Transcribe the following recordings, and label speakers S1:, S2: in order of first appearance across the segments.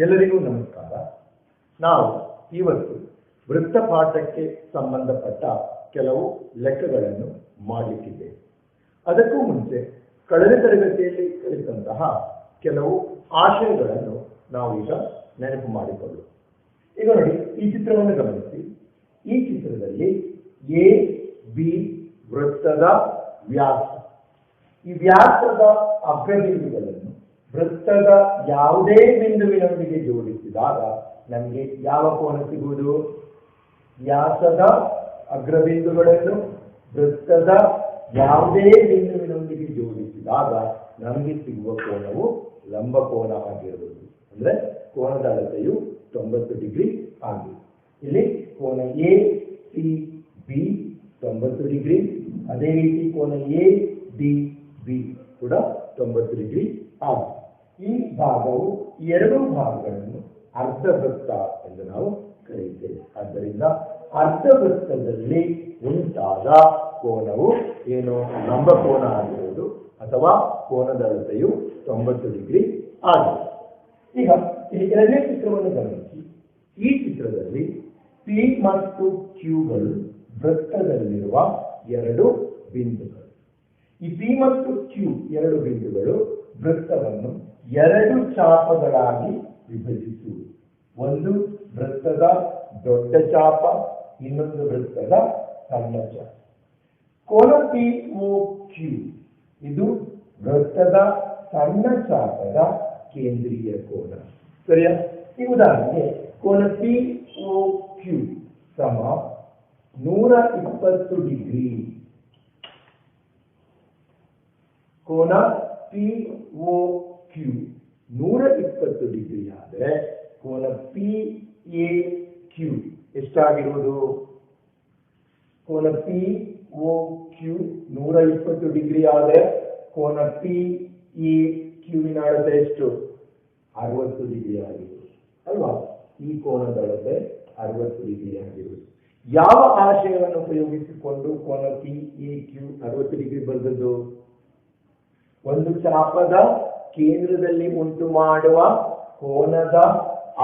S1: ಎಲ್ಲರಿಗೂ ನಮಸ್ಕಾರ. ನಾವು ಇವತ್ತು ವೃತ್ತಪಾಠಕ್ಕೆ ಸಂಬಂಧಪಟ್ಟ ಕೆಲವು ಲೆಕ್ಕಗಳನ್ನು ಮಾಡಲಿಕ್ಕಿದ್ದೇವೆ. ಅದಕ್ಕೂ ಮುಂಚೆ ಕಳೆದ ತರಗತಿಯಲ್ಲಿ ಕಲಿತಂತಹ ಕೆಲವು ಆಶಯಗಳನ್ನು ನಾವು ಈಗ ನೆನಪು ಮಾಡಿಕೊಳ್ಳೋಣ. ಈಗ ನೋಡಿ, ಈ ಚಿತ್ರವನ್ನು ಗಮನಿಸಿ. ಈ ಚಿತ್ರದಲ್ಲಿ ಎ ಬಿ ವೃತ್ತದ ವ್ಯಾಸ. ಈ ವ್ಯಾಸದ ಅಗ್ರಬಿಂದುಗಳನ್ನು ವೃತ್ತದ ಯಾವುದೇ ಬಿಂದುವಿನೊಂದಿಗೆ ಜೋಡಿಸಿದಾಗ ನಮಗೆ ಯಾವ ಕೋನ ಸಿಗುವುದು? ವ್ಯಾಸದ ಅಗ್ರಬಿಂದುಗಳನ್ನು ವೃತ್ತದ ಯಾವುದೇ ಬಿಂದುವಿನೊಂದಿಗೆ ಜೋಡಿಸಿದಾಗ ನಮಗೆ ಸಿಗುವ ಕೋನವು ಲಂಬಕೋನ ಆಗಿರುವುದು. ಅಂದ್ರೆ ಕೋನದ ಅಳತೆಯು 90 ಡಿಗ್ರಿ ಆಗಿದೆ. ಇಲ್ಲಿ ಕೋನ ಎ ಸಿ ಬಿ 90 ಡಿಗ್ರಿ, ಅದೇ ರೀತಿ ಕೋನ ಎ ಡಿ ಬಿ ಕೂಡ 90 ಡಿಗ್ರಿ ಆಗಿದೆ. ಈ ಭಾಗವು ಎರಡು ಭಾಗಗಳನ್ನು ಅರ್ಧವೃತ್ತ ಎಂದು ನಾವು ಕರೆಯುತ್ತೇವೆ. ಆದ್ದರಿಂದ ಅರ್ಧವೃತ್ತದಲ್ಲಿ ಉಂಟಾದ ಕೋನವು ಏನು? ಲಂಬಕೋನ ಆಗಿರುವುದು, ಅಥವಾ ಕೋನದ ಅಳತೆಯು 90 ಡಿಗ್ರಿ ಆಗಿದೆ. ಈಗ ಇಲ್ಲಿ ಎರಡನೇ ಚಿತ್ರವನ್ನು ಗಮನಿಸಿ. ಈ ಚಿತ್ರದಲ್ಲಿ ಪಿ ಮತ್ತು ಕ್ಯೂಗಳು ವೃತ್ತದಲ್ಲಿರುವ ಎರಡು ಬಿಂದುಗಳು. ಈ ಪಿ ಮತ್ತು ಕ್ಯೂ ಎರಡು ಬಿಂದುಗಳು ವೃತ್ತವನ್ನು ಎರಡು ಚಾಪಗಳಾಗಿ ವಿಭಜಿಸುವುದು. ಒಂದು ವೃತ್ತದ ದೊಡ್ಡ ಚಾಪ, ಇನ್ನೊಂದು ವೃತ್ತದ ಸಣ್ಣ ಚಾಪ. ಕೋನ ಪಿ ಒ ಕ್ಯೂ ಇದು ವೃತ್ತದ ಸಣ್ಣ ಚಾಪದ ಕೇಂದ್ರೀಯ ಕೋನ. ಸರಿಯಾ? ಈ ಉದಾಹರಣೆಗೆ ಕೋನ ಪಿ ಒ ಕ್ಯೂ ಸಮ 120 ಡಿಗ್ರಿ. ಕೋನ ಪಿ ಒ ಕ್ಯೂ 120 ಡಿಗ್ರಿ ಆದರೆ ಕೋನ ಪಿ ಎ ಕ್ಯೂ ಎಷ್ಟಾಗಿರುವುದು? ಕೋನ ಪಿ ಒ ಕ್ಯೂ 120 ಡಿಗ್ರಿ ಆದರೆ ಕೋನ ಪಿ ಎ ಕ್ಯೂವಿನ ಅಳತೆ ಎಷ್ಟು? 60 ಡಿಗ್ರಿ ಆಗಿರುವುದು ಅಲ್ವಾ? ಈ ಕೋನದ ಅಳತೆ 60 ಡಿಗ್ರಿ ಆಗಿರುವುದು. ಯಾವ ಆಶಯವನ್ನು ಉಪಯೋಗಿಸಿಕೊಂಡು ಕೋನ ಪಿ ಎ ಕ್ಯೂ 60 ಡಿಗ್ರಿ ಬಂದದ್ದು? ಒಂದು ಚಾಪದ ಕೇಂದ್ರದಲ್ಲಿ ಉಂಟು ಮಾಡುವ ಕೋನದ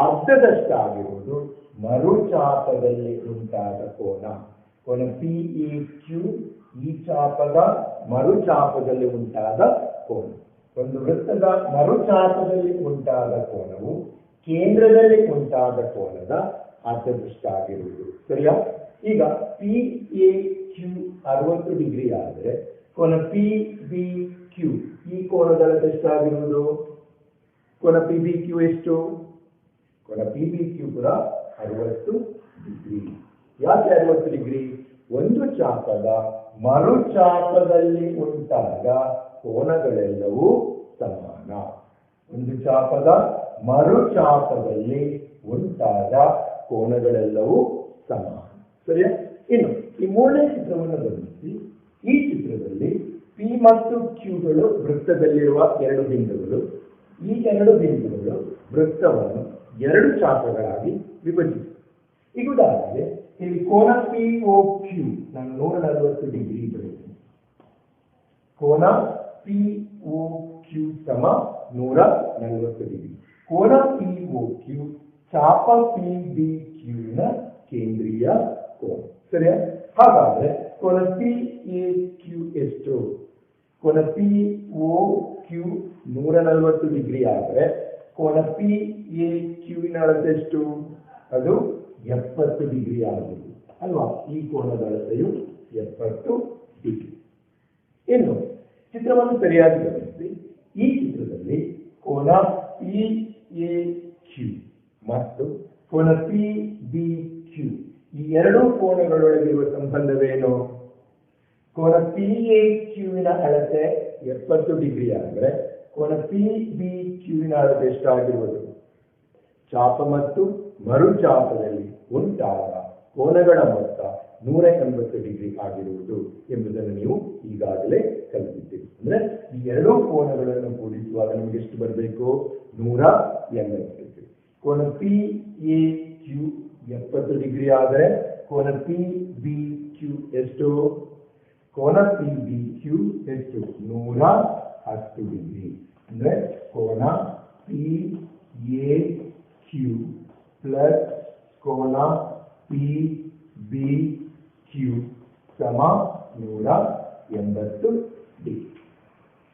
S1: ಅರ್ಧದಷ್ಟಾಗಿರುವುದು ಮರು ಚಾಪದಲ್ಲಿ ಉಂಟಾದ ಕೋನ. ಕೋನ ಪಿ ಎ ಕ್ಯೂ ಈ ಚಾಪದ ಮರು ಚಾಪದಲ್ಲಿ ಉಂಟಾದ ಕೋನ. ಒಂದು ವೃತ್ತದ ಮರು ಚಾಪದಲ್ಲಿ ಉಂಟಾದ ಕೋನವು ಕೇಂದ್ರದಲ್ಲಿ ಉಂಟಾದ ಕೋನದ ಅರ್ಧದಷ್ಟಾಗಿರುವುದು. ಸರಿಯಾ? ಈಗ ಪಿ ಎ ಕ್ಯೂ 60 ಡಿಗ್ರಿ ಆದರೆ ಕೋನ ಪಿ ಬಿ ಕ್ಯೂ ಈ ಕೋನದ ಅಳತೆ ಎಷ್ಟಾಗಿರುವುದು? ಕೋನ ಪಿ ಬಿ ಕ್ಯೂ ಎಷ್ಟು? ಕೋನ ಪಿ ಬಿ ಕ್ಯೂ ಕೂಡ 60 ಡಿಗ್ರಿ. ಯಾಕೆ 60 ಡಿಗ್ರಿ? ಒಂದು ಚಾಪದ ಮರು ಚಾಪದಲ್ಲಿ ಉಂಟಾದ ಕೋನಗಳೆಲ್ಲವೂ ಸಮಾನ. ಒಂದು ಚಾಪದ ಮರು ಚಾಪದಲ್ಲಿ ಉಂಟಾದ ಕೋನಗಳೆಲ್ಲವೂ ಸಮಾನ. ಸರಿಯಾ? ಇನ್ನು ಈ ಮೂರನೇ ಚಿತ್ರವನ್ನು ಗಮನಿಸಿ. ಈ ಚಿತ್ರದಲ್ಲಿ ಪಿ ಮತ್ತು ಕ್ಯೂಗಳು ವೃತ್ತದಲ್ಲಿರುವ ಎರಡು ಬಿಂದುಗಳು. ಈ ಎರಡು ಬಿಂದುಗಳು ವೃತ್ತವನ್ನು ಎರಡು ಚಾಪಗಳಾಗಿ ವಿಭಜಿಸಿ. ಈಗ ಉದಾಹರಣೆಗೆ ಇಲ್ಲಿ ಕೋನ ಪಿ ಒ ಕ್ಯೂ ನಾನು 140 ಡಿಗ್ರಿ ಬರೆಯುತ್ತೇನೆ. ಕೋನ ಪಿ ಒ ಕ್ಯೂ ಸಮ 140 ಡಿಗ್ರಿ. ಕೋನ ಪಿ ಒ ಕ್ಯೂ ಚಾಪ ಪಿ ಬಿ ಕ್ಯೂನ ಕೇಂದ್ರೀಯ ಕೋನ. ಸರಿಯಾ? ಹಾಗಾದ್ರೆ ಕೋನ ಪಿ ಎ ಕ್ಯೂ ಎಷ್ಟು? ಕೋನ ಪಿ ಒ ಕ್ಯೂ 140 ಡಿಗ್ರಿ ಆದರೆ ಕೋನ ಪಿ ಎ ಕ್ಯೂವಿನ ಅಳತೆ ಎಷ್ಟು? ಅದು 70 ಡಿಗ್ರಿ ಆಗುವುದು ಅಲ್ವಾ? ಈ ಕೋನದ ಅಳತೆಯು 70 ಡಿಗ್ರಿ. ಇನ್ನು ಚಿತ್ರವನ್ನು ಸರಿಯಾಗಿ ಗಮನಿಸಿ. ಈ ಚಿತ್ರದಲ್ಲಿ ಕೋನ ಪಿ ಎ ಕ್ಯೂ ಮತ್ತು ಕೋನ ಪಿ ಬಿ ಕ್ಯೂ ಈ ಎರಡೂ ಕೋನಗಳೊಳಗಿರುವ ಸಂಬಂಧವೇನು? ಕೋನ ಪಿ ಎ ಕ್ಯೂವಿನ ಅಳತೆ 70 ಡಿಗ್ರಿ ಆದರೆ ಕೋನ ಪಿ ಬಿ ಕ್ಯೂವಿನ ಅಳತೆ ಎಷ್ಟಾಗಿರುವುದು? ಚಾಪ ಮತ್ತು ಮರುಚಾಪದಲ್ಲಿ ಉಂಟಾದ ಕೋನಗಳ ಮೊತ್ತ 180 ಡಿಗ್ರಿ ಆಗಿರುವುದು ಎಂಬುದನ್ನು ನೀವು ಈಗಾಗಲೇ ಕಲಿತಿದ್ದೀರಿ. ಅಂದ್ರೆ ಈ ಎರಡೂ ಕೋನಗಳನ್ನು ಕೂಡಿಸುವಾಗ ನಮಗೆ ಎಷ್ಟು ಬರಬೇಕು? 180 ಡಿಗ್ರಿ. ಕೋನ ಪಿ ಎ ಕ್ಯೂ 70 ಡಿಗ್ರಿ ಆದರೆ ಕೋನ ಪಿ ಬಿ ಕ್ಯೂ ಎಷ್ಟು? ಕೋನ ಪಿ ಬಿ ಕ್ಯೂ ಎಷ್ಟು? 110 ಡಿಗ್ರಿ. ಅಂದ್ರೆ ಕೋನ ಪಿ ಎ ಕ್ಯೂ ಪ್ಲಸ್ ಕೋನ ಪಿ ಬಿ ಕ್ಯೂ ಸಮ 180 ಡಿಗ್ರಿ.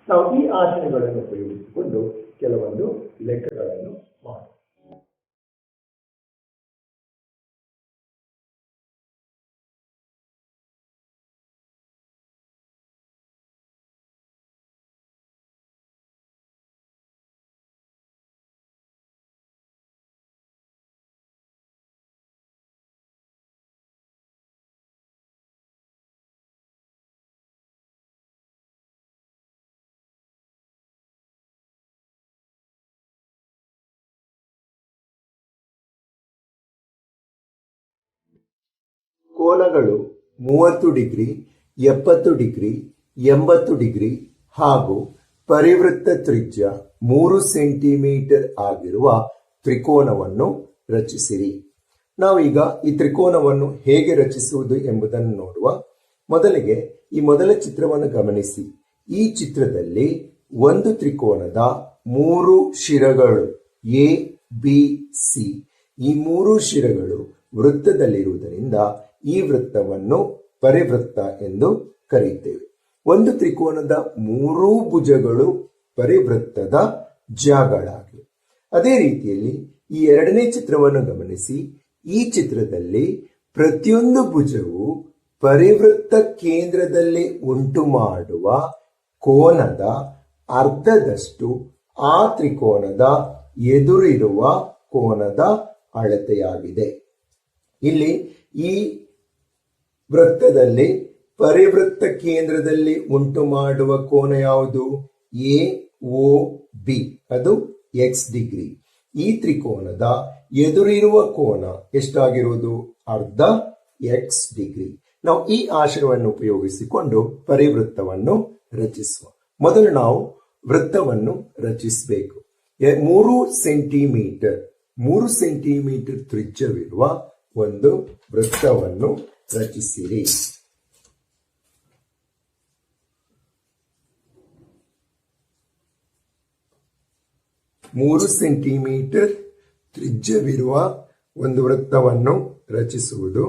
S1: ನಾವು ಈ ಆಸನಗಳನ್ನು ಉಪಯೋಗಿಸಿಕೊಂಡು ಕೆಲವೊಂದು ಲೆಕ್ಕಗಳನ್ನು ಮಾಡೋಣ. ಕೋನಗಳು 30 ಡಿಗ್ರಿ, 70 ಡಿಗ್ರಿ, 80 ಡಿಗ್ರಿ ಹಾಗೂ ಪರಿವೃತ್ತ ತ್ರಿಜ್ಯ 3 ಸೆಂಟಿಮೀಟರ್ ಆಗಿರುವ ತ್ರಿಕೋನವನ್ನು ರಚಿಸಿರಿ. ನಾವೀಗ ಈ ತ್ರಿಕೋನವನ್ನು ಹೇಗೆ ರಚಿಸುವುದು ಎಂಬುದನ್ನು ನೋಡುವ. ಮೊದಲಿಗೆ ಈ ಮೊದಲ ಚಿತ್ರವನ್ನು ಗಮನಿಸಿ. ಈ ಚಿತ್ರದಲ್ಲಿ ಒಂದು ತ್ರಿಕೋನದ 3 ಶಿರಗಳು ಎ ಬಿ ಸಿ, ಈ 3 ಶಿರಗಳು ವೃತ್ತದಲ್ಲಿರುವುದರಿಂದ ಈ ವೃತ್ತವನ್ನು ಪರಿವೃತ್ತ ಎಂದು ಕರೆಯುತ್ತೇವೆ. ಒಂದು ತ್ರಿಕೋನದ 3 ಭುಜಗಳು ಪರಿವೃತ್ತದ ಜಾಗಳಾಗಿವೆ. ಅದೇ ರೀತಿಯಲ್ಲಿ ಈ ಎರಡನೇ ಚಿತ್ರವನ್ನು ಗಮನಿಸಿ. ಈ ಚಿತ್ರದಲ್ಲಿ ಪ್ರತಿಯೊಂದು ಭುಜವು ಪರಿವೃತ್ತ ಕೇಂದ್ರದಲ್ಲಿ ಉಂಟು ಮಾಡುವ ಕೋನದ ಅರ್ಧದಷ್ಟು ಆ ತ್ರಿಕೋನದ ಎದುರಿರುವ ಕೋನದ ಅಳತೆಯಾಗಿದೆ. ಇಲ್ಲಿ ಈ ವೃತ್ತದಲ್ಲಿ ಪರಿವೃತ್ತ ಕೇಂದ್ರದಲ್ಲಿ ಉಂಟು ಮಾಡುವ ಕೋನ ಯಾವುದು? ಎ ಒ ಬಿ, ಅದು ಎಕ್ಸ್ ಡಿಗ್ರಿ. ಈ ತ್ರಿಕೋನದ ಎದುರಿರುವ ಕೋನ ಎಷ್ಟಾಗಿರುವುದು? ಅರ್ಧ ಎಕ್ಸ್ ಡಿಗ್ರಿ. ನಾವು ಈ ಆಶಯವನ್ನು ಉಪಯೋಗಿಸಿಕೊಂಡು ಪರಿವೃತ್ತವನ್ನು ರಚಿಸುವ. ಮೊದಲು ನಾವು ವೃತ್ತವನ್ನು ರಚಿಸಬೇಕು. 3 ಸೆಂಟಿಮೀಟರ್ ತ್ರಿಜ್ಯವಿರುವ ಒಂದು ವೃತ್ತವನ್ನು ರಚಿಸಿರಿ. ಮೂರು ಸೆಂಟಿಮೀಟರ್ ತ್ರಿಜ್ಯವಿರುವ ಒಂದು ವೃತ್ತವನ್ನು ರಚಿಸುವುದು.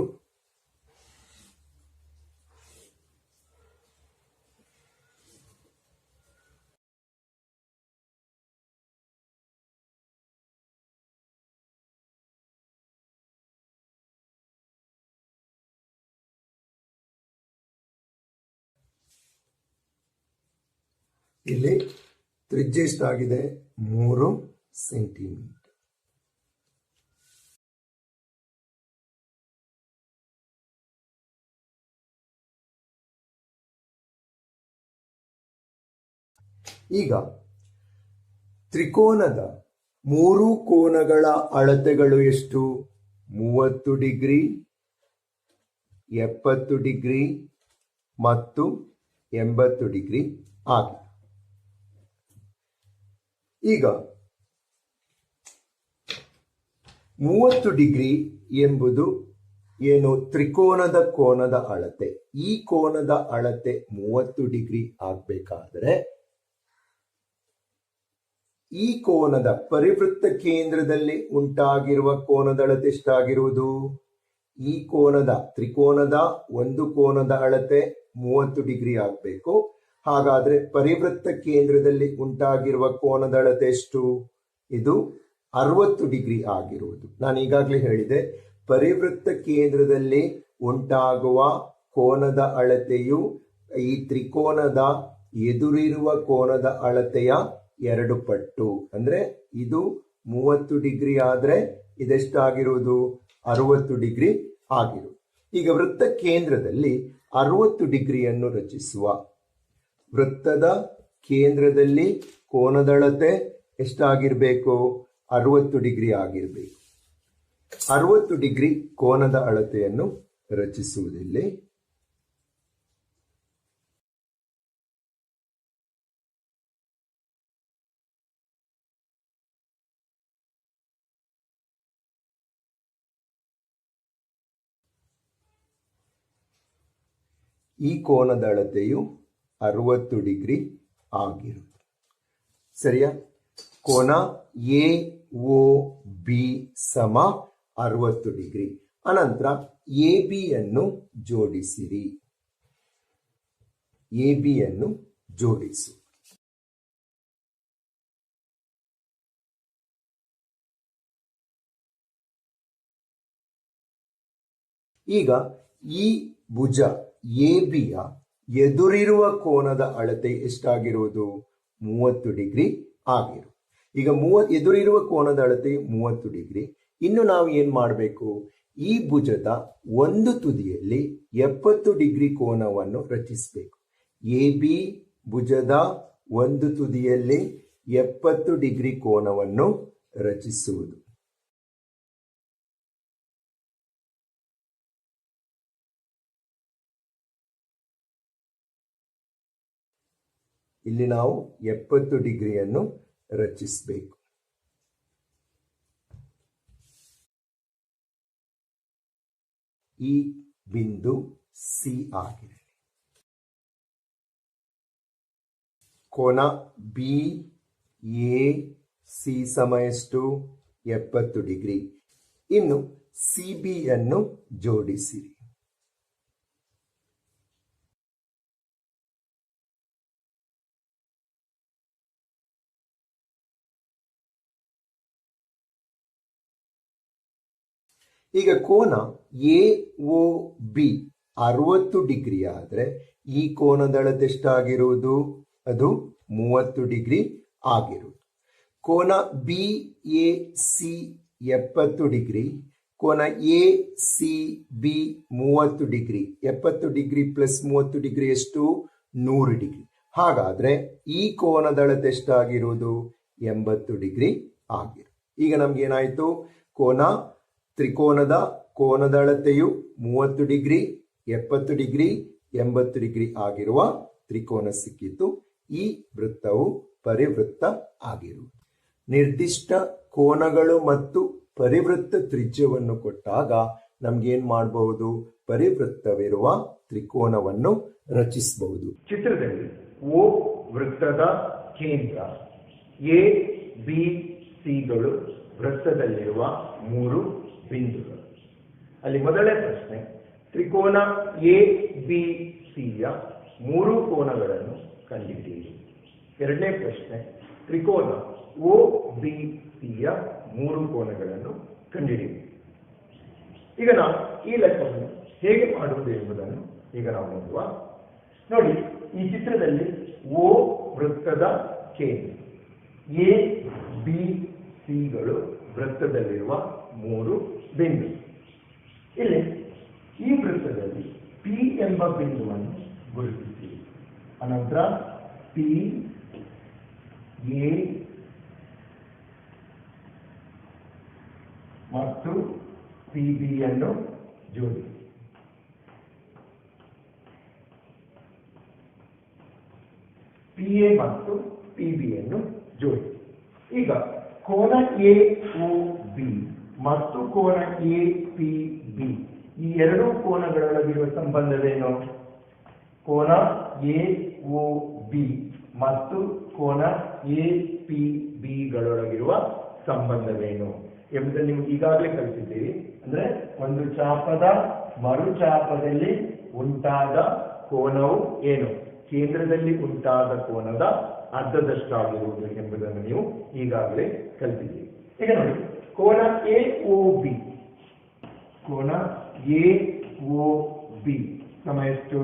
S1: ಇಲ್ಲಿ ತ್ರಿಜ್ಯ ಎಷ್ಟಾಗಿದೆ? 3 ಸೆಂಟಿಮೀಟರ್. ಈಗ ತ್ರಿಕೋನದ 3 ಕೋನಗಳ ಅಳತೆಗಳು ಎಷ್ಟು? 30 ಡಿಗ್ರಿ, 70 ಡಿಗ್ರಿ ಮತ್ತು 80 ಡಿಗ್ರಿ ಆಗಿದೆ. ಈಗ 30 ಡಿಗ್ರಿ ಎಂಬುದು ಏನು? ತ್ರಿಕೋನದ ಕೋನದ ಅಳತೆ. ಈ ಕೋನದ ಅಳತೆ 30 ಡಿಗ್ರಿ ಆಗಬೇಕಾದರೆ ಈ ಕೋನದ ಪರಿವೃತ್ತ ಕೇಂದ್ರದಲ್ಲಿ ಉಂಟಾಗಿರುವ ಕೋನದ ಅಳತೆ ಎಷ್ಟಾಗಿರುವುದು? ಈ ತ್ರಿಕೋನದ ಒಂದು ಕೋನದ ಅಳತೆ 30 ಡಿಗ್ರಿ ಆಗಬೇಕು.
S2: ಹಾಗಾದ್ರೆ ಪರಿವೃತ್ತ ಕೇಂದ್ರದಲ್ಲಿ ಉಂಟಾಗಿರುವ ಕೋನದ ಅಳತೆ ಎಷ್ಟು? ಇದು 60 ಡಿಗ್ರಿ ಆಗಿರುವುದು. ನಾನು ಈಗಾಗಲೇ ಹೇಳಿದೆ, ಪರಿವೃತ್ತ ಕೇಂದ್ರದಲ್ಲಿ ಉಂಟಾಗುವ ಕೋನದ ಅಳತೆಯು ಈ ತ್ರಿಕೋನದ ಎದುರಿರುವ ಕೋನದ ಅಳತೆಯ 2 ಪಟ್ಟು. ಅಂದ್ರೆ ಇದು 30 ಡಿಗ್ರಿ ಆದ್ರೆ ಇದೆಷ್ಟಾಗಿರುವುದು? 60 ಡಿಗ್ರಿ ಆಗಿರುವುದು. ಈಗ ವೃತ್ತ ಕೇಂದ್ರದಲ್ಲಿ 60 ಡಿಗ್ರಿಯನ್ನು ರಚಿಸುವ ವೃತ್ತದ ಕೇಂದ್ರದಲ್ಲಿ ಕೋನದ ಅಳತೆ ಎಷ್ಟಾಗಿರ್ಬೇಕು? 60 ಡಿಗ್ರಿ ಆಗಿರ್ಬೇಕು. 60 ಡಿಗ್ರಿ ಕೋನದ ಅಳತೆಯನ್ನು ರಚಿಸುವುದಿಲ್ಲಿ ಈ ಕೋನದ ಅಳತೆಯು 60 ಡಿಗ್ರಿ ಆಗಿರುವುದು. ಸರಿಯಾ? ಕೋನ ಎ ಒ ಬಿ ಸಮ 60 ಡಿಗ್ರಿ. ಅನಂತರ ಎ ಬಿ ಯನ್ನು ಜೋಡಿಸಿರಿ. ಎ ಬಿ ಯನ್ನು ಜೋಡಿಸು. ಈಗ ಈ ಭುಜ ಎ ಬಿಯ ಎದುರಿರುವ ಕೋನದ ಅಳತೆ ಎಷ್ಟಾಗಿರುವುದು? 30 ಡಿಗ್ರಿ ಆಗಿರು. ಈಗ ಎದುರಿರುವ ಕೋನದ ಅಳತೆ 30 ಡಿಗ್ರಿ. ಇನ್ನು ನಾವು ಏನ್ ಮಾಡಬೇಕು? ಈ ಭುಜದ ಒಂದು ತುದಿಯಲ್ಲಿ 70 ಡಿಗ್ರಿ ಕೋನವನ್ನು ರಚಿಸಬೇಕು. ಎ ಬಿ ಭುಜದ ಒಂದು ತುದಿಯಲ್ಲಿ 70 ಡಿಗ್ರಿ ಕೋನವನ್ನು ರಚಿಸುವುದು. ಇಲ್ಲಿ ನಾವು 70 ಡಿಗ್ರಿಯನ್ನು ರಚಿಸಬೇಕು. ಈ ಬಿಂದು ಸಿ ಆಗಿದೆ. ಕೋನ ಬಿ ಎ ಸಿ ಸಮ ಎಷ್ಟು? 70 ಡಿಗ್ರಿ. ಇನ್ನು ಸಿ ಬಿ ಯನ್ನು ಜೋಡಿಸಿರಿ. ಈಗ ಕೋನ ಎ ಒ ಬಿ 60 ಡಿಗ್ರಿ ಆದ್ರೆ ಈ ಕೋನದ ಅಳತೆ ಎಷ್ಟಾಗಿರುವುದು? ಅದು 30 ಡಿಗ್ರಿ ಆಗಿರುವುದು. ಕೋನ ಬಿ ಎ ಸಿ 70 ಡಿಗ್ರಿ. ಕೋನ A C B 30 degree. 70 degree plus 30 degree ಎಷ್ಟು? 100 ಡಿಗ್ರಿ. ಹಾಗಾದ್ರೆ ಈ ಕೋನದ ಅಳತೆ ಎಷ್ಟಾಗಿರುವುದು? 80 ಡಿಗ್ರಿ ಆಗಿರುವುದು. ಈಗ ನಮ್ಗೆ ಏನಾಯ್ತು? ತ್ರಿಕೋನದ ಕೋನದ ಅಳತೆಯು 30 ಡಿಗ್ರಿ, 70 ಡಿಗ್ರಿ, 80 ಡಿಗ್ರಿ ಆಗಿರುವ ತ್ರಿಕೋನ ಸಿಕ್ಕಿತು. ಈ ವೃತ್ತವು ಪರಿವೃತ್ತ ಆಗಿರುವುದು. ನಿರ್ದಿಷ್ಟ ಕೋನಗಳು ಮತ್ತು ಪರಿವೃತ್ತ ತ್ರಿಜ್ಯವನ್ನು ಕೊಟ್ಟಾಗ ನಮ್ಗೇನ್ ಮಾಡಬಹುದು? ಪರಿವೃತ್ತವಿರುವ ತ್ರಿಕೋನವನ್ನು ರಚಿಸಬಹುದು.
S1: ಚಿತ್ರದಲ್ಲಿ ಓ ವೃತ್ತದ ಕೇಂದ್ರ, ಎ ಬಿ ಸಿಗಳು ವೃತ್ತದಲ್ಲಿರುವ 3 ಬಿಂದುಗಳು. ಅಲ್ಲಿ ಮೊದಲನೇ ಪ್ರಶ್ನೆ, ತ್ರಿಕೋನ ಎ ಬಿ ಸಿಯ 3 ಕೋನಗಳನ್ನು ಕಂಡುಹಿಡಿಯಿರಿ. ಎರಡನೇ ಪ್ರಶ್ನೆ, ತ್ರಿಕೋನ ಒ ಬಿ ಸಿಯ 3 ಕೋನಗಳನ್ನು ಕಂಡುಹಿಡಿಯಿರಿ. ಈಗ ನಾವು ಈ ಲೆಕ್ಕವನ್ನು ಹೇಗೆ ಮಾಡುವುದು ಎಂಬುದನ್ನು ಈಗ ನಾವು ನೋಡುವ. ನೋಡಿ, ಈ ಚಿತ್ರದಲ್ಲಿ ಓ ವೃತ್ತದ ಕೇಂದ್ರ, ಎ ಬಿ ಸಿಗಳು ವೃತ್ತದಲ್ಲಿರುವ 3 ಬಿಂದು. ಇಲ್ಲಿ ಈ ವೃತ್ತದಲ್ಲಿ ಪಿ ಎಂಬ ಬಿಂದುವನ್ನು ಗುರುತಿಸಿ. ಅನಂತರ ಪಿ ಎ ಮತ್ತು ಪಿ ಬಿ ಯನ್ನು ಜೋಡಿಸಿ. ಪಿ ಎ ಮತ್ತು ಪಿ ಬಿ ಯನ್ನು ಜೋಡಿಸಿ. ಈಗ ಕೋನ ಎ ಒ ಬಿ ಮತ್ತು ಕೋನ ಎ ಪಿ ಬಿ ಈ 2 ಕೋನಗಳೊಳಗಿರುವ ಸಂಬಂಧವೇನು? ಕೋನ ಎ ಒ ಬಿ ಮತ್ತು ಕೋನ ಎ ಪಿ ಬಿ ಗಳೊಳಗಿರುವ ಸಂಬಂಧವೇನು ಎಂಬುದನ್ನು ನೀವು ಈಗಾಗಲೇ ಕಲಿತಿದ್ದೀರಿ. ಅಂದ್ರೆ ಒಂದು ಚಾಪದ ಮರುಚಾಪದಲ್ಲಿ ಉಂಟಾದ ಕೋನವು ಏನು? ಕೇಂದ್ರದಲ್ಲಿ ಉಂಟಾದ ಕೋನದ ಅರ್ಧದಷ್ಟಾಗಿರುವುದು ಎಂಬುದನ್ನು ನೀವು ಈಗಾಗಲೇ ಕಲಿತಿದ್ದೀರಿ. ಈಗ ನೋಡಿ, ಕೋನ ಎ ಒ ಬಿ, ಕೋನ ಎ ಒ ಬಿ ಸಮ ಎಷ್ಟು?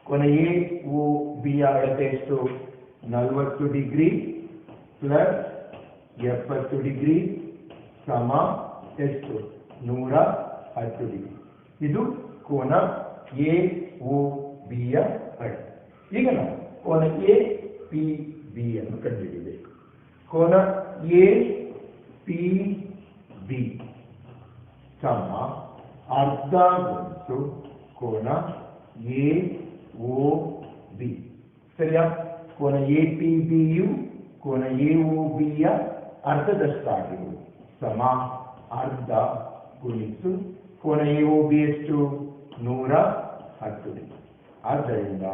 S1: ಕೋನ ಎ ಒ ಬಿ ಯ ಅಳತೆ ಎಷ್ಟು? 40 ಡಿಗ್ರಿ ಪ್ಲಸ್ 70 ಡಿಗ್ರಿ ಸಮ ಎಷ್ಟು? 110 ಡಿಗ್ರಿ. ಇದು ಕೋನ ಎ ಒ ಬಿ ಯ ಅಳತೆ. ಈಗ ನಾವು ಕೋನ ಎ ಪಿ ಬಿ ಅನ್ನು ಕಂಡುಹಿಡಿಯಬೇಕು. ಕೋನ ಎ ಪಿ ಬಿ ಸಮ ಅರ್ಧ ಗುಣಿಸು ಕೋನ ಎ ಒ ಬಿ. ಸರಿಯಾ? ಕೋನ ಎ ಪಿ ಬಿ ಯು ಕೋನ ಎ ಒ ಬಿ ಯ ಅರ್ಧದಷ್ಟಾಗಿರುವುದು ಸಮ ಅರ್ಧ ಗುಣಿಸು ಕೋನ ಎ ಒ ಬಿ ಎಷ್ಟು? 110 ಡಿಗ್ರಿ. ಆದ್ದರಿಂದ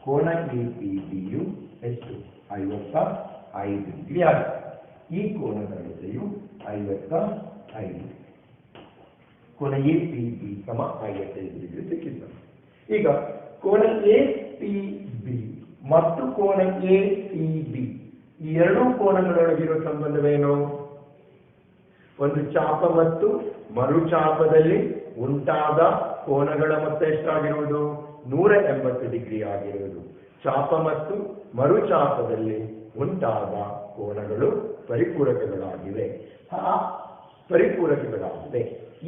S1: ಕೋನ ಎ ಪಿ ಬಿ ಯು ಎಷ್ಟು? 55 ಡಿಗ್ರಿ ಆಗಿದೆ. ಈ ಕೋನದ ಅಳತೆಯು 55 ಡಿಗ್ರಿ. ಕೋನ ಎ ಪಿ ಬಿ ಸಮ 55 ಡಿಗ್ರಿ ಸಿಕ್ಕಿತು. ಈಗ ಕೋನ ಎ ಪಿ ಬಿ ಮತ್ತು ಕೋನ ಎ ಸಿ ಬಿ ಈ ಎರಡೂ ಕೋನಗಳೊಳಗಿರುವ ಸಂಬಂಧವೇನು? ಒಂದು ಚಾಪ ಮತ್ತು ಮರುಚಾಪದಲ್ಲಿ ಉಂಟಾದ ಕೋನಗಳ ಮೊತ್ತ ಎಷ್ಟಾಗಿರುವುದು? 180 ಡಿಗ್ರಿ ಆಗಿರುವುದು. ಚಾಪ ಮತ್ತು ಮರುಚಾಪದಲ್ಲಿ ಉಂಟಾದ ಕೋನಗಳು ಪರಿಪೂರಕಗಳಾಗಿವೆ.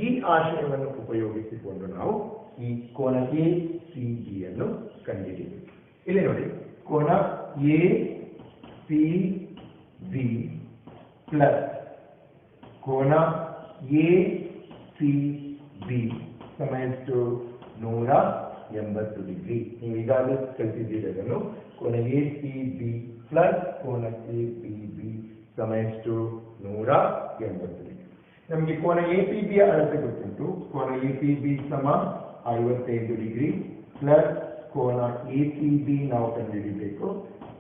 S1: ಈ ಆಶಯವನ್ನು ಉಪಯೋಗಿಸಿಕೊಂಡು ನಾವು ಈ ಕೋನ ಎ ಸಿ ಬಿ ಅನ್ನು ಕಂಡುಹಿಡಿಯಬೇಕು. ಇಲ್ಲಿ ನೋಡಿ, ಕೋನ ಎ ಸಿ ಬಿ ಪ್ಲಸ್ ಕೋನ ಎ ಸಿ ಬಿ ಸಮ ಎಷ್ಟು? 180 ಡಿಗ್ರಿ. ನೀವು ಈಗಾಗಲೇ ಕಲಿತಿದ್ದೀರಿ ಅದನ್ನು. ಕೋನ ಎ ಸಿ ಬಿ ಪ್ಲಸ್ ಕೋನ ಎ ಪಿ ಬಿ ಸಮ ಎಷ್ಟು? 180 ಡಿಗ್ರಿ. ನಮಗೆ ಕೋನ ಎ ಪಿ ಬಿ ಯ ಅಳತೆ ಗೊತ್ತುಂಟು. ಕೋನ ಎ ಪಿ ಬಿ ಸಮ 55 ಡಿಗ್ರಿ ಪ್ಲಸ್ ಕೋನ ಎ ಸಿ ಬಿ ನಾವು ಕಂಡುಹಿಡಿಯಬೇಕು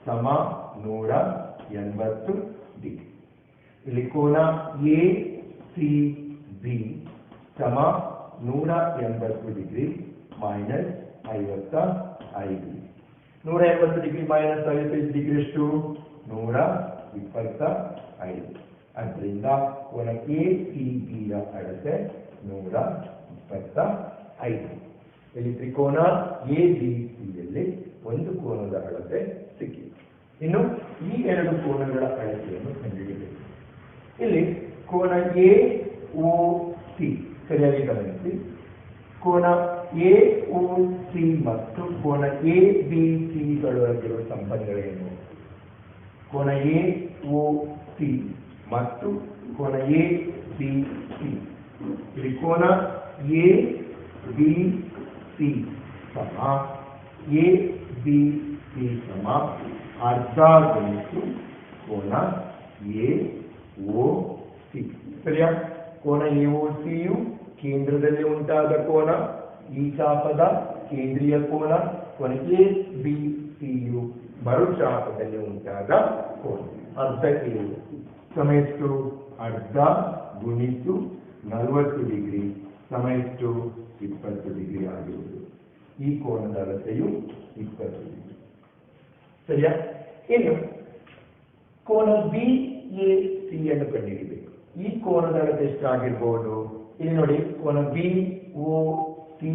S1: ಸಮ 180 ಡಿಗ್ರಿ. ಇಲ್ಲಿ ಕೋನ ಎ ಸಿ ಬಿ ಸಮ 180 degree minus 55 degree. 180 degree minus 55 degree ಎಷ್ಟು? 125. ಆದ್ದರಿಂದ ಕೋನ ಎ ಸಿ ಬಿ ಯ ಅಳತೆ 125. ಇಲ್ಲಿ ತ್ರಿಕೋನ ಎ ಬಿ ಸಿ ಯಲ್ಲಿ ಒಂದು ಕೋನದ ಅಳತೆ ಸಿಕ್ಕಿದೆ. ಇನ್ನು ಈ ಎರಡು ಕೋನಗಳ ಅಳತೆಯನ್ನು ಕಂಡುಹಿಡಿಯಬೇಕು. ಇಲ್ಲಿ ಕೋನ ಎ ಒ ಸಿ ಸರಿಯಾಗಿ ಗಮನಿಸಿ. ಕೋನ ಎ ಒ ಸಿ ಮತ್ತು ಕೋನ ಎ ಬಿ ಸಿ ಗಳೊಳಗಿರುವ ಸಂಬಂಧವೇನು? ಕೋನ ಎ ಒ ಸಿ ಮತ್ತು ಕೋನ ಎ ಬಿ ಸಿ. ಇಲ್ಲಿ ಕೋನ ಎ ಬಿ ಸಿ ಸಮ ಎ ಬಿ ಸಿ ಸಮ ಅರ್ಧ ಗುಣಿಸು ಕೋನ ಎ ಒ ಸಿ. ಸರಿಯಾ? ಕೋನ ಎ ಒ ಸಿ ಯು ಕೇಂದ್ರದಲ್ಲಿ ಉಂಟಾದ ಕೋನ, ಈ ಚಾಪದ ಕೇಂದ್ರೀಯ ಕೋನ. ಕೋನ ಎ ಬಿ ಸಿ ಯು ಮರುಚಾಪದಲ್ಲಿ ಉಂಟಾದ ಕೋನ ಅರ್ಧ ಎ ಒ ಸಿ ಸಮ ಎಷ್ಟು? ಅರ್ಧ ಗುಣಿಸು 40 ಡಿಗ್ರಿ ಸಮ ಎಷ್ಟು? 20 ಡಿಗ್ರಿ ಆಗಿರುವುದು. ಈ ಕೋನದ ಅಳತೆಯು 20 ಡಿಗ್ರಿ. ಸರಿಯಾ? ಇನ್ನು ಕೋನ ಬಿ ಎ ಸಿ ಅನ್ನು ಕಂಡುಹಿಡಿಯಬೇಕು. ಈ ಕೋನದ ಅಳತೆ ಎಷ್ಟಾಗಿರ್ಬೋದು? ಇಲ್ಲಿ ನೋಡಿ, ಕೋನ ಬಿ ಒ ಸಿ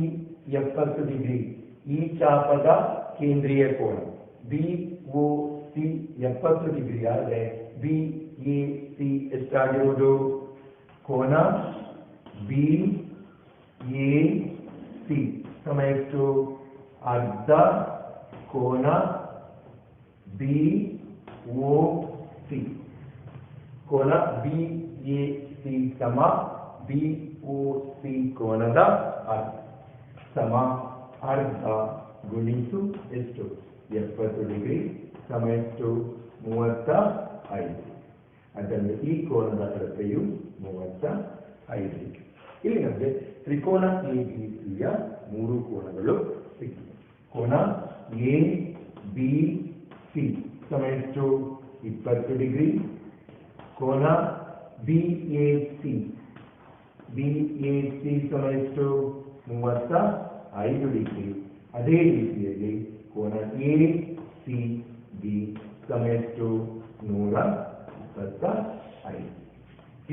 S1: 70 ಡಿಗ್ರಿ. ಈ ಚಾಪದ ಕೇಂದ್ರೀಯ ಕೋನ ಬಿ ಒ ಸಿ 70 ಡಿಗ್ರಿ ಆದರೆ ಬಿ ಎ ಸಿ ಎಷ್ಟಾಗಿರುವುದು? ಕೋನ ಬಿ ಎ ಸಿ ಸಮ ಎಷ್ಟು? ಅರ್ಧ ಕೋನ ಬಿ ಒ ಸಿ. ಕೋನ ಬಿ ಎ ಸಿ ಸಮ ಬಿ ಒ ಸಿ ಕೋನದ ಅರ್ಧ ಸಮ ಅರ್ಧ ಗುಣಿಸು ಎಷ್ಟು? 70 ಡಿಗ್ರಿ ಸಮ ಎಷ್ಟು? 35. ಅದನ್ನು ಈ ಕೋನದ ಅಳತೆಯು 35 ಡಿಗ್ರಿ. ಇಲ್ಲಿ ನಮಗೆ ತ್ರಿಕೋನ ಎ ಬಿ ಸಿ ಯ 3 ಕೋನಗಳು ಸಿಕ್ಕಿವೆ. ಕೋನ ಎ ಬಿ ಸಿ ಸಮ ಎಷ್ಟು? 20 ಡಿಗ್ರಿ. ಕೋನ ಬಿ ಎ ಸಿ ಸಮ ಎಷ್ಟು? 35 ಡಿಗ್ರಿ. ಅದೇ ರೀತಿಯಲ್ಲಿ ಕೋನ ಎ ಸಿ ಬಿ ಸಮ ಎಷ್ಟು 125.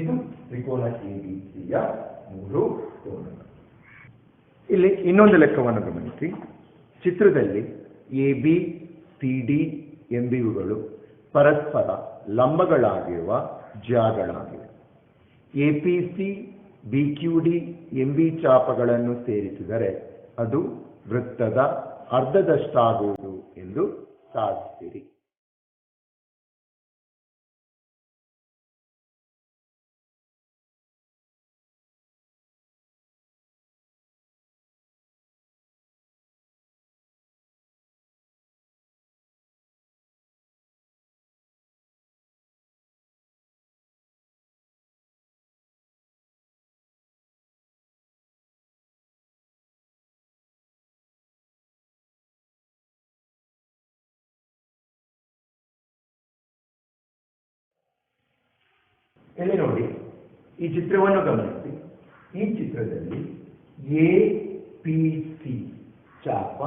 S1: ಇದು ತ್ರಿಕೋನ ಎಬಿಸಿಯ 3 ಕೋನಗಳು. ಇಲ್ಲಿ ಇನ್ನೊಂದು ಲೆಕ್ಕವನ್ನು ಗಮನಿಸಿ. ಚಿತ್ರದಲ್ಲಿ ಎ ಬಿ ಸಿ ಡಿ ಎಂಬಿವುಗಳು ಪರಸ್ಪರ ಲಂಬಗಳಾಗಿರುವ ಜಾಗಳಾಗಿವೆ. ಎಪಿಸಿ ಬಿಕ್ಯೂಡಿ ಎಂಬಿ ಚಾಪಗಳನ್ನು ಸೇರಿಸಿದರೆ ಅದು ವೃತ್ತದ ಅರ್ಧದಷ್ಟಾಗುವುದು ಎಂದು ಸಾಧಿಸಿರಿ. ಇಲ್ಲಿ ನೋಡಿ, ಈ ಚಿತ್ರವನ್ನು ಗಮನಿಸಿ. ಈ ಚಿತ್ರದಲ್ಲಿ ಎ ಪಿ ಸಿ ಚಾಪ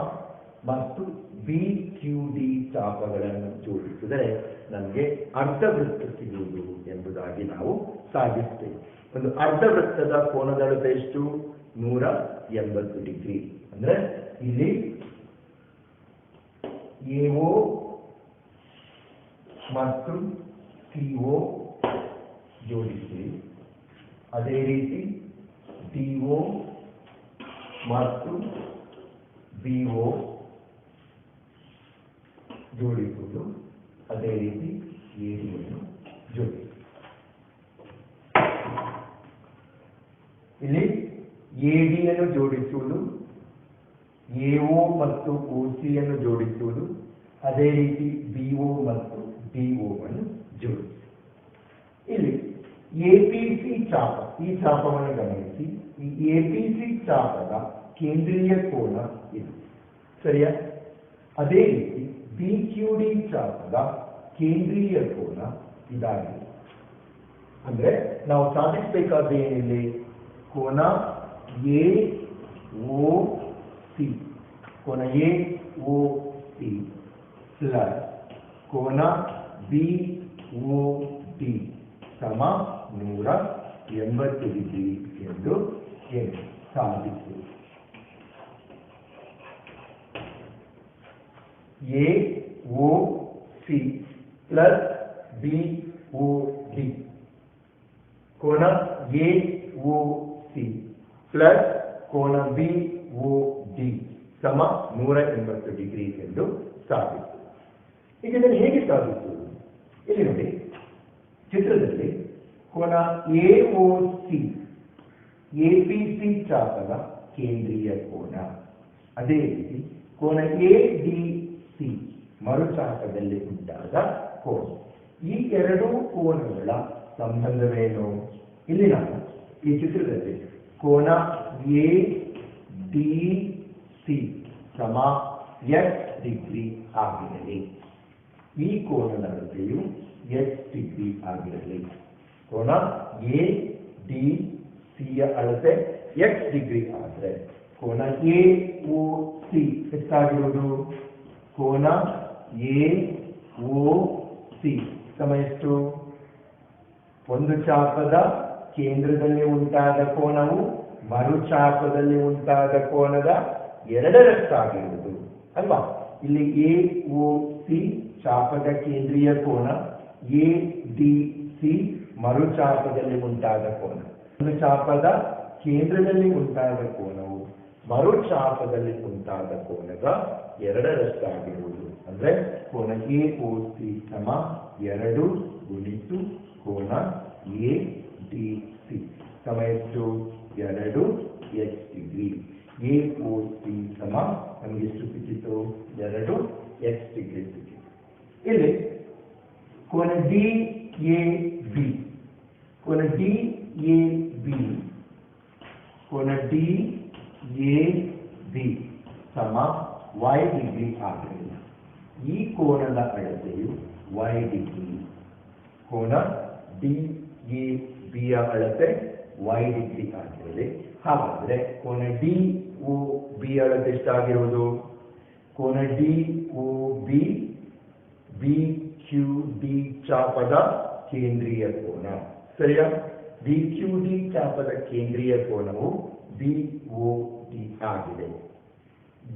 S1: ಮತ್ತು ಬಿ ಕ್ಯೂ ಡಿ ಚಾಪಗಳನ್ನು ಜೋಡಿಸಿದರೆ ನಮಗೆ ಅರ್ಧವೃತ್ತ ಸಿಗುವುದು ಎಂಬುದಾಗಿ ನಾವು ಸಾಧಿಸ್ತೇವೆ. ಒಂದು ಅರ್ಧವೃತ್ತದ ಕೋನದ ಅಳತೆ ಎಷ್ಟು? 180 ಡಿಗ್ರಿ. ಅಂದ್ರೆ ಇಲ್ಲಿ ಎಒ ಮತ್ತು ಸಿಒ ಜೋಡಿಸಿ, ಅದೇ ರೀತಿ ಡಿಒ ಮತ್ತು ಬಿಒ ಜೋಡಿಸುವುದು, ಅದೇ ರೀತಿ ಎಡಿಯನ್ನು ಜೋಡಿಸಿ. ಇಲ್ಲಿ ಎಡಿಯನ್ನು ಜೋಡಿಸುವುದು, ಎಒ ಮತ್ತು ಒಸಿಯನ್ನು ಜೋಡಿಸುವುದು, ಅದೇ ರೀತಿ ಬಿಒ ಮತ್ತು ಡಿಒವನ್ನು ಜೋಡಿಸಿ. ಇಲ್ಲಿ ಎಪಿಸಿ ಚಾಪ, ಈ ಚಾಪವನ್ನು ಗಮನಿಸಿ. ಈ ಎಪಿಸಿ ಚಾಪದ ಕೇಂದ್ರೀಯ ಕೋನ ಇದು, ಸರಿಯಾ? ಅದೇ ರೀತಿ ಬಿಕ್ಯೂಡಿ ಚಾಪದ ಕೇಂದ್ರೀಯ ಕೋನ ಇದಾಗಿದೆ. ಅಂದ್ರೆ ನಾವು ಸಾಧಿಸಬೇಕಾದ ಏನಿಲ್ಲಿ? ಕೋನ ಎ ಓ ಸಿ, ಕೋನ ಎ ಓ ಸಿ ಪ್ಲಸ್ ಕೋನ ಬಿ ಓ ಡಿ ಸಮ 180 ಡಿಗ್ರಿ ಎಂದು ಸಾಧಿಸಿ. A O C plus B O D, ಕೋನ ಎ ಓ ಸಿ ಪ್ಲಸ್ ಕೋನ ಬಿ ಓ ಡಿ ಸಮ 180 ಡಿಗ್ರಿ ಎಂದು ಸಾಧಿಸಿ. ಈಗ ಇದನ್ನು ಹೇಗೆ ಸಾಧಿಸುವುದು? ಇಲ್ಲಿ ನೋಡಿ, ಚಿತ್ರದಲ್ಲಿ ಕೋನ ಎಒಸಿ ಎಪಿಸಿ ಚಾಪದ ಕೇಂದ್ರೀಯ ಕೋನ, ಅದೇ ರೀತಿ ಕೋನ ಎಡಿಸಿ ಮರುಚಾಪದಲ್ಲಿ ಉಂಟಾದ ಕೋನ. ಈ ಎರಡೂ ಕೋನಗಳ ಸಂಬಂಧವೇನು? ಇಲ್ಲಿ ನಾವು ಈ ಚಿತ್ರದಲ್ಲಿ ಕೋನ ಎ ಡಿ ಸಿ ಸಮ ಎಕ್ಸ್ ಡಿಗ್ರಿ ಆಗಿರಲಿ. ಈ ಕೋನದ ಅಳತೆಯು ಎಕ್ಸ್ ಡಿಗ್ರಿ ಆಗಿರಲಿ. ಕೋನ ಎ ಡಿ ಸಿಯ ಅಳತೆ ಎಕ್ಸ್ ಡಿಗ್ರಿ ಆದರೆ ಕೋನ ಎ ಓ ಸಿ ಎಷ್ಟಾಗಿರುವುದು? ಕೋನ ಎ ಓ ಸಿ ಸಮ ಎಷ್ಟು? ಒಂದು ಚಾಪದ ಕೇಂದ್ರದಲ್ಲಿ ಉಂಟಾದ ಕೋನವು ಮರುಚಾಪದಲ್ಲಿ ಉಂಟಾದ ಕೋನದ 2ರಷ್ಟಾಗಿರುವುದು ಅಲ್ವಾ? ಇಲ್ಲಿ ಎ ಓ ಸಿ ಚಾಪದ ಕೇಂದ್ರೀಯ ಕೋನ, ಎ ಡಿ ಸಿ ಮರುಚಾಪದಲ್ಲಿ ಉಂಟಾದ ಕೋನ. ಒಂದು ಚಾಪದ ಕೇಂದ್ರದಲ್ಲಿ ಉಂಟಾದ ಕೋನವು ಮರುಚಾಪದಲ್ಲಿ ಉಂಟಾದ ಕೋನದ 2ರಷ್ಟಾಗಿರುವುದು. ಅಂದ್ರೆ ಕೋನ ಎ ಓ ಸಿ ಸಮ 2 ಗುಣಿಸು ಕೋನ ಎ ಡಿ ಸಿ ಸಮ ಎಷ್ಟು? 2 X degree. A O C ಸಮ ನಮಗೆ ಎಷ್ಟು ಸಿಕ್ಕಿತು? 2 ಎಕ್ಸ್ ಡಿಗ್ರಿ ಸಿಕ್ಕಿತು. ಇಲ್ಲಿ ಕೋನ ಡಿ ಎ ಬಿ, ಕೋನ ಡಿ ಎ ಬಿ, ಕೋನ ಡಿ ಎ ಬಿ ಸಮ ವೈ ಡಿಗ್ರಿ ಆಗಲಿಲ್ಲ. ಈ ಕೋನದ ಅಳತೆಯು ವೈ ಡಿಗ್ರಿ. ಕೋನ ಡಿ ಎ ಬಿಯ ಅಳತೆ ವೈ ಡಿಗ್ರಿ ಆಗಿರಲಿ. ಹಾಗಾದ್ರೆ ಕೋನ ಡಿ ಓ ಬಿ ಅಳತೆ ಎಷ್ಟಾಗಿರುವುದು? ಕೋನ D O B B Q D ಚಾಪದ ಕೇಂದ್ರೀಯ ಕೋನ. ಸರಿಯಾ? ಬಿ ಕ್ಯೂ ಡಿ ಚಾಪದ ಕೇಂದ್ರೀಯ ಕೋನವು ಬಿ ಒ ಡಿ ಆಗಿದೆ.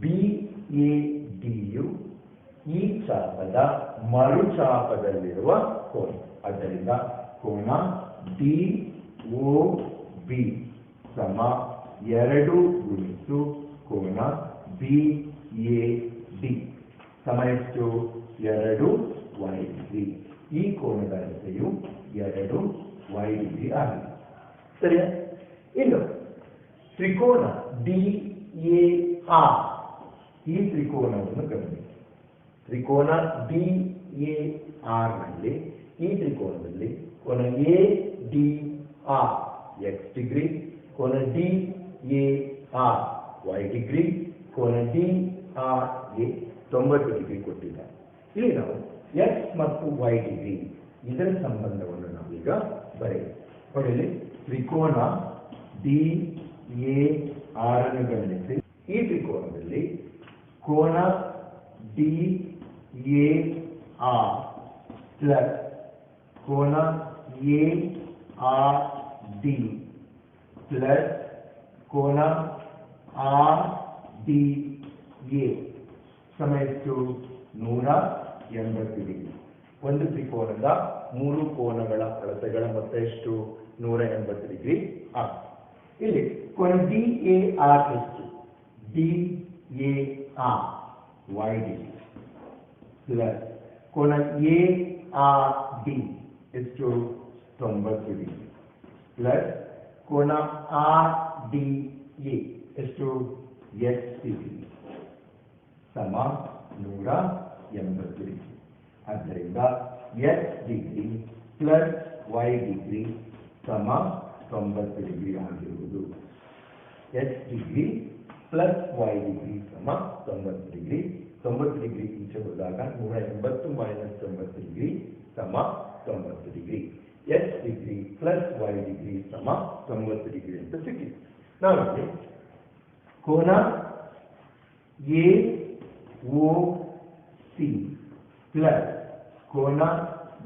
S1: ಬಿ ಎ ಡಿಯು ಈ ಚಾಪದ ಮರುಚಾಪದಲ್ಲಿರುವ ಕೋನ. ಆದ್ದರಿಂದ ಕೋನ ಡಿ ಒ ಬಿ ಸಮ 2 ಗುಣಿಸು ಕೋನ ಬಿ ಎ ಡಿ ಸಮ ಎಷ್ಟು? 2 y ಡಿಗ್ರಿ. ಈ ಕೋನದ ಅಳತೆಯು 2 y ಡಿಗ್ರಿ ಆಗಿದೆ. ಸರಿಯಾ? ಇನ್ನು ತ್ರಿಕೋನ ಡಿ ಎ ಆರ್, ಈ ತ್ರಿಕೋನವನ್ನು ಗಮನಿಸಿ. ತ್ರಿಕೋನ ಡಿ ಎ ಆರ್ ನಲ್ಲಿ ಈ ತ್ರಿಕೋನದಲ್ಲಿ ಕೋನ A D R X degree, ಕೋನ D A R Y degree, ಕೋನ ಡಿ ಆರ್ ಎ 90 ಡಿಗ್ರಿ ಕೊಟ್ಟಿದ್ದಾರೆ. ಇಲ್ಲಿ ನಾವು ಎಕ್ಸ್ ಮತ್ತು ವೈ ಡಿಗ್ರಿ ಇದರ ಸಂಬಂಧವನ್ನು ನಾವೀಗ ಬರೆಯಲಿ. ತ್ರಿಕೋನ ಡಿ ಎ ಆರ್ ಅನ್ನು ಗಮನಿಸಿ. ಈ ತ್ರಿಕೋನದಲ್ಲಿ ಕೋನ ಡಿ ಎ ಆರ್ ಪ್ಲಸ್ ಕೋನ ಎ ಆರ್ ಡಿ ಪ್ಲಸ್ ಕೋನ ಆರ್ ಡಿ ಎ ಸಮ ಎಷ್ಟು? 180 ಡಿಗ್ರಿ. ಒಂದು ತ್ರಿಕೋನದ 3 ಕೋನಗಳ ಅಳತೆಗಳ ಮೊತ್ತ ಎಷ್ಟು? 180 ಡಿಗ್ರಿ ಆಗುತ್ತೆ. ಇಲ್ಲಿ ಕೋನ ಡಿ ಎ ಆರ್ ಎಷ್ಟು? D A R Y degree plus ಕೋನ ಎ ಆರ್ ಡಿ ಎಷ್ಟು? 90 ಡಿಗ್ರಿ ಪ್ಲಸ್ ಕೋನ ಆರ್ ಡಿ ಎ ಎಷ್ಟು? ಎಕ್ಸ್ ಡಿಗ್ರಿ ಸಮ 180 ಡಿಗ್ರಿ. ಆದ್ದರಿಂದ X degree plus Y degree ಸಮ 90 ಡಿಗ್ರಿ ಆಗಿರುವುದು. X degree plus Y degree ಸಮ 90 ಡಿಗ್ರಿ. 90 ಡಿಗ್ರಿ ಈಚೆ ಹೋದಾಗ 180 ಮೈನಸ್ 90 ಡಿಗ್ರಿ ಸಮ 90 degree. X degree plus Y degree ಸಮ 90 ಡಿಗ್ರಿ ಅಂತ ಸಿಕ್ಕಿದೆ. ನಾವು ಕೋನ ಎ ಒ ಸಿ ಪ್ಲಸ್ ಕೋನ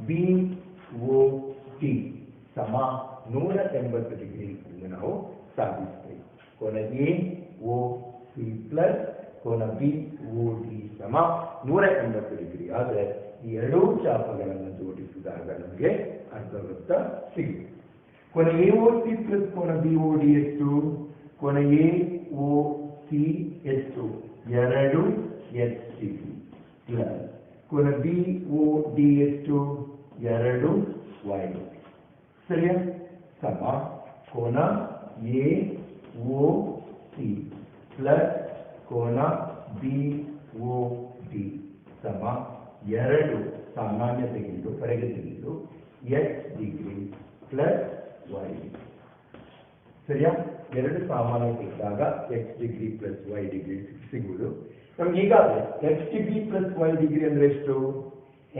S1: ಬಿ ಒ ಟಿ ಸಮ 180 ಡಿಗ್ರಿ ಎಂದು ನಾವು ಸಾಧಿಸ್ತೇವೆ. ಕೋನ ಎ ಒ ಸಿ ಪ್ಲಸ್ ಕೋನ ಬಿ ಒ ಡಿ ಸಮ 180 ಡಿಗ್ರಿ. ಆದರೆ ಈ ಎರಡೂ ಚಾಪಗಳನ್ನು ಜೋಡಿಸಿದಾಗ ನಮಗೆ ಅರ್ಧವೃತ್ತ ಸಿಗುತ್ತೆ. ಕೋನ ಎ ಒ ಸಿ ಪ್ಲಸ್ ಕೋನ ಬಿ ಒ ಡಿ ಎಷ್ಟು? ಕೋನ ಎ ಒ ಸಿ ಎಷ್ಟು? 2 ಎಕ್ಸ್ ಡಿಗ್ರಿ ಪ್ಲಸ್ ಕೋನ ಬಿ ಒ ಡಿ ಎಷ್ಟು? 2 ವೈ ಡಿಗ್ರಿ. ಸರಿಯಾ? ಸಮ ಕೋನ ಎ ಒ ಸಿ ಪ್ಲಸ್ ಕೋನ ಬಿ ಒ ಡಿ ಸಮ 2 ಸಾಮಾನ್ಯ ತೆಗೆದು ಹೊರಗೆ ತೆಗೆದು X degree plus Y degree. ಸರಿಯಾ? 2 ಸಾಮಾನ್ಯ ತೆಗೆದಾಗ X degree plus Y degree ಸಿಗುವುದು. ನಮ್ಗೆ ಈಗಾಗಲೇ X degree plus Y degree ಅಂದ್ರೆ ಎಷ್ಟು?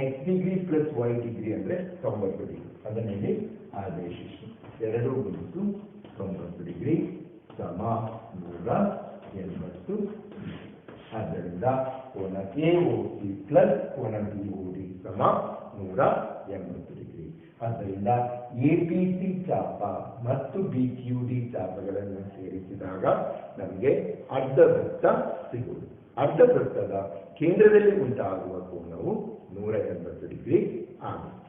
S1: X degree plus Y degree ಅಂದ್ರೆ 90 ಡಿಗ್ರಿ. ಅದನ್ನಲ್ಲಿ ಆದೇಶಿಸಿ 2 ಗುಣಿಸು 90 ಡಿಗ್ರಿ ಸಮ 180 ಡಿಗ್ರಿ. ಆದ್ದರಿಂದ ಕೋನ ಎ ಒ ಸಿ ಪ್ಲಸ್ ಕೋನ ಬಿ ಒ ಡಿ ಸಮ 180 ಡಿಗ್ರಿ. ಆದ್ದರಿಂದ ಎ ಪಿ ಸಿ ಚಾಪ ಮತ್ತು ಬಿ ಕ್ಯೂ ಡಿ ಚಾಪಗಳನ್ನು ಸೇರಿಸಿದಾಗ ನಮಗೆ ಅರ್ಧವೃತ್ತ ಸಿಗುವುದು. ಅರ್ಧವೃತ್ತದ ಕೇಂದ್ರದಲ್ಲಿ ಉಂಟಾಗುವ ಕೋನವು 180 ಡಿಗ್ರಿ ಆಗುತ್ತೆ.